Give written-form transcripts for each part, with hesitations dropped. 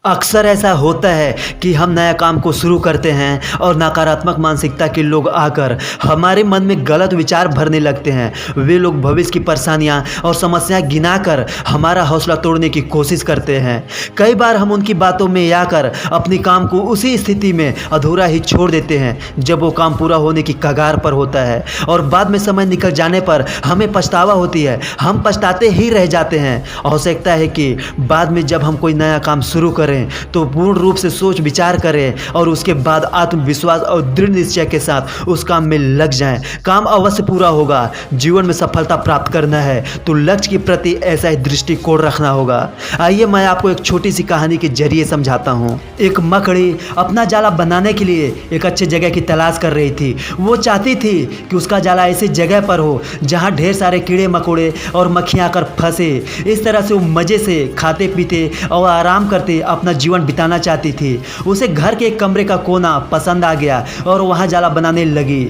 अक्सर ऐसा होता है कि हम नया काम को शुरू करते हैं और नकारात्मक मानसिकता के लोग आकर हमारे मन में गलत विचार भरने लगते हैं। वे लोग भविष्य की परेशानियां और समस्याएं गिनाकर हमारा हौसला तोड़ने की कोशिश करते हैं। कई बार हम उनकी बातों में आकर अपने काम को उसी स्थिति में अधूरा ही छोड़ देते हैं जब वो काम पूरा होने की कगार पर होता है, और बाद में समय निकल जाने पर हमें पछतावा होती है। हम पछताते ही रह जाते हैं। आवश्यकता है कि बाद में जब हम कोई नया काम शुरू करें तो पूर्ण रूप से सोच विचार करें और उसके बाद आत्मविश्वास और दृढ़ निश्चय के साथ उस काम में लग जाएं। काम अवश्य पूरा होगा। जीवन में सफलता प्राप्त करना है तो लक्ष्य के प्रति ऐसा ही दृष्टिकोण रखना होगा। आइए मैं आपको एक छोटी सी कहानी के जरिए समझाता हूँ। एक मकड़ी अपना जाला बनाने के लिए एक अच्छे जगह की तलाश कर रही थी। वो चाहती थी कि उसका जाला ऐसी जगह पर हो जहाँ ढेर सारे कीड़े मकोड़े और मक्खियाँ आकर फंसे। इस तरह से वो मज़े से खाते पीते और आराम करते अपना जीवन बिताना चाहती थी। उसे घर के एक कमरे का कोना पसंद आ गया और वहाँ जाला बनाने लगी।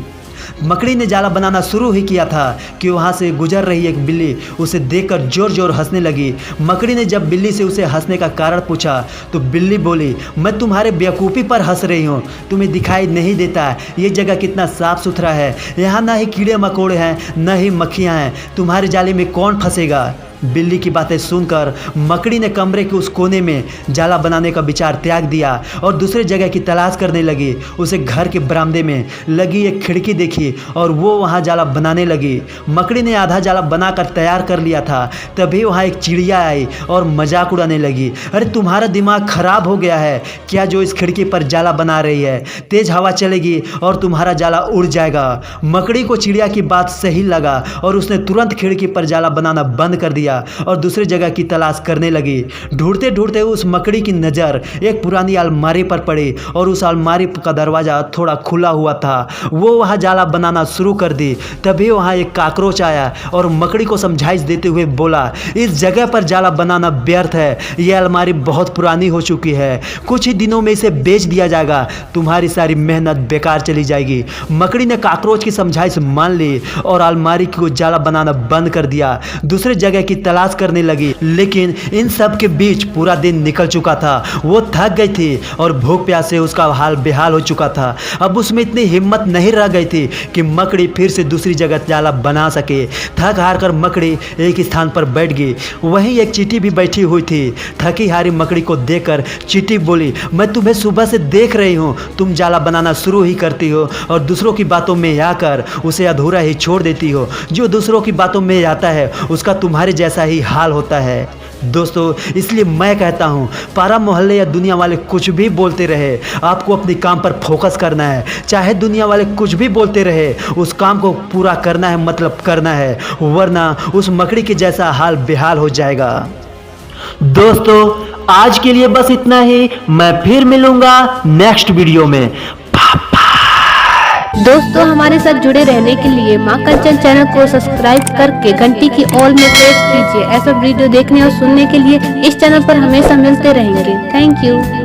मकड़ी ने जाला बनाना शुरू ही किया था कि वहाँ से गुजर रही एक बिल्ली उसे देखकर जोर जोर हंसने लगी। मकड़ी ने जब बिल्ली से उसे हंसने का कारण पूछा तो बिल्ली बोली, मैं तुम्हारे बेवकूफ़ी पर हंस रही हूँ। तुम्हें दिखाई नहीं देता ये जगह कितना साफ सुथरा है। यहाँ ना ही कीड़े मकोड़े हैं न ही मक्खियाँ हैं। तुम्हारे जाले में कौन फंसेगा। बिल्ली की बातें सुनकर मकड़ी ने कमरे के उस कोने में जाला बनाने का विचार त्याग दिया और दूसरे जगह की तलाश करने लगी। उसे घर के बरामदे में लगी एक खिड़की देखी और वो वहाँ जाला बनाने लगी। मकड़ी ने आधा जाला बनाकर तैयार कर लिया था, तभी वहाँ एक चिड़िया आई और मजाक उड़ाने लगी। अरे तुम्हारा दिमाग खराब हो गया है क्या जो इस खिड़की पर जाला बना रही है। तेज हवा चलेगी और तुम्हारा जाला उड़ जाएगा। मकड़ी को चिड़िया की बात सही लगा और उसने तुरंत खिड़की पर जाला बनाना बंद कर दिया और दूसरी जगह की तलाश करने लगी। ढूंढते ढूंढते उस मकड़ी की नज़र एक पुरानी अलमारी पर पड़ी और उस अलमारी का दरवाज़ा थोड़ा खुला हुआ था। वो वहाँ जाला बनाना शुरू कर दी। तभी वहाँ एक काकरोच आया और मकड़ी को समझाइश देते हुए बोला, इस जगह पर जाला बनाना व्यर्थ है। यह अलमारी बहुत पुरानी हो चुकी है। कुछ ही दिनों में इसे बेच दिया जाएगा। तुम्हारी सारी मेहनत बेकार चली जाएगी। मकड़ी ने काकरोच की समझाइश मान ली और अलमारी को जाला बनाना बंद कर दिया। दूसरे जगह की तलाश करने लगी, लेकिन इन सब के बीच पूरा दिन निकल चुका था। वो थक गई थी और भूख प्यास से उसका हाल बेहाल हो चुका था। अब उसमें इतनी हिम्मत नहीं रह गई थी कि मकड़ी फिर से दूसरी जगह जाला बना सके। थक हार कर मकड़ी एक स्थान पर बैठ गई। वहीं एक चींटी भी बैठी हुई थी। थकी हारी मकड़ी को देखकर चींटी बोली, मैं तुम्हें सुबह से देख रही हूँ। तुम जाला बनाना शुरू ही करती हो और दूसरों की बातों में आकर उसे अधूरा ही छोड़ देती हो। जो दूसरों की बातों में आता है उसका तुम्हारे जैसा ही हाल होता है। दोस्तों, इसलिए मैं कहता हूँ, पारा मोहल्ले या दुनिया वाले कुछ भी बोलते रहे, आपको अपने काम पर फोकस करना है। चाहे दुनिया वाले कुछ भी बोलते रहे, उस काम को पूरा करना है, मतलब करना है, वरना उस मकड़ी के जैसा हाल बेहाल हो जाएगा। दोस्तों, आज के लिए बस इतना ही। मैं फिर मिलूंगा नेक्स्ट वीडियो में। दोस्तों, हमारे साथ जुड़े रहने के लिए माँ कंचन चैनल को सब्सक्राइब करके घंटी की ऑल में प्रेस कीजिए। ऐसा वीडियो देखने और सुनने के लिए इस चैनल पर हमेशा मिलते रहेंगे। Thank you.